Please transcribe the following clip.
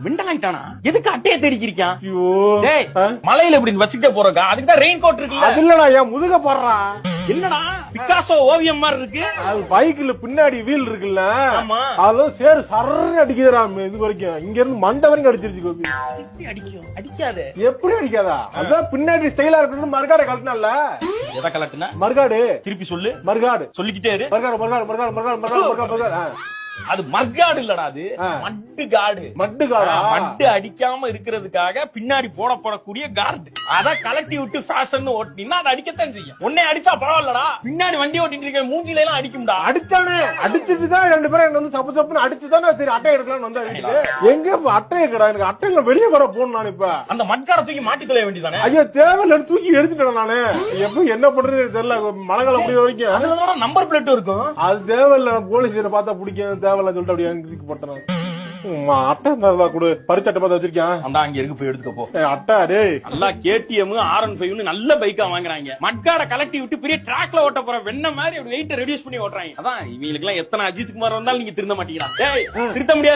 மிண்டல் ஆயிட்டானா? எதுக்கு அட்டையை தேடிக்கிறியான்? டேய் மலையில இப்படி வச்சுக்கிட்டே போறக்கா, அதுக்கு தான் ரெயின் கோட் இருக்குல்ல. அது இல்லடா, என் முதுக போடுறா. என்னடா பிக்காசோ ஓவியம் மாதிரி இருக்கு. அது பைக்ல பின்னாடி வீல் இருக்குல்ல, ஆமா. அதுல சேரு சர்ன்னு அடிக்குதுடா. இது வரைக்கும் இங்க இருந்து மண்டை வரைக்கும் அடிச்சிருச்சு கோபி. எப்படி அடிக்கும்? அடிக்காது. எப்படி அடிக்காதா? அதான் பின்னாடி ஸ்டைலா இருக்கணும். மறுகாடை கலட்டினால. எதை கலட்டுனா? மறுகாடு. திருப்பி சொல்லு. மறுகாடு சொல்லிக்கிட்டே இரு. மறுகாடு மறுகாடு மறுகாடு மறுகாடு மறுகாடு மறுகாடு. அது மர்காடு இல்லடா, அது மட்டு காடு. மட்டு காடா? மட்டு அடிக்காம இருக்கிறதுக்காக பின்னாடி போடக்கூடிய கார்டு. அத கலட்டி விட்டு ஃபேஷன் ஓட்டினா அது அடிக்கத்தான் செய்யும். உன்னை அடிச்சா பரவாயில்லடா, பின்னாடி வண்டி ஓட்டிட்டு இருக்க மூஞ்சில எல்லாம் அடிக்கும்டா. அடிச்சானே, அடிச்சுட்டு தான் ரெண்டு பேரும் என்ன வந்து சப்பு சப்புன்னு அடிச்சுதானே சரி அட்டை எடுக்கலாம்னு வந்தா. எங்க அட்டை கடா? எனக்கு அட்டையில வெளியே வர போகணும். நான் இப்ப அந்த மட்கார தூக்கி மாட்டி தொலைய வேண்டியதானே. ஐயோ தேவையில்ல, தூக்கி எடுத்துட்டேன் நானு. எப்ப என்ன பண்றது தெரியல. மழை காலம் முடிய வரைக்கும் அதுலதான் நம்பர் பிளேட் இருக்கும். அது தேவையில்ல. போலீஸ் பார்த்தா பிடிக்கும், தேவையில்ல சொல்லிட்டு அப்படியே போட்டேன். அட்டை கூட பரிச்சட்டை பார்த்து வச்சிருக்கேன். அந்த அங்க இருக்கு, போய் எடுத்துக்க போ. அட்டா டே நல்லா KTM R15 நல்ல பைக்கா வாங்குறாங்க. மட்காட கலட்டி விட்டு பெரிய டிராக்ல ஓட்ட போற வெண்ண மாதிரி வெயிட்ட ரெடியூஸ் பண்ணி ஓட்டுறாங்க. அதான் இவங்களுக்கு எல்லாம் எத்தனை அஜித் குமார் வந்தாலும் நீங்க திருந்த மாட்டீங்களா? திருத்த முடியாது.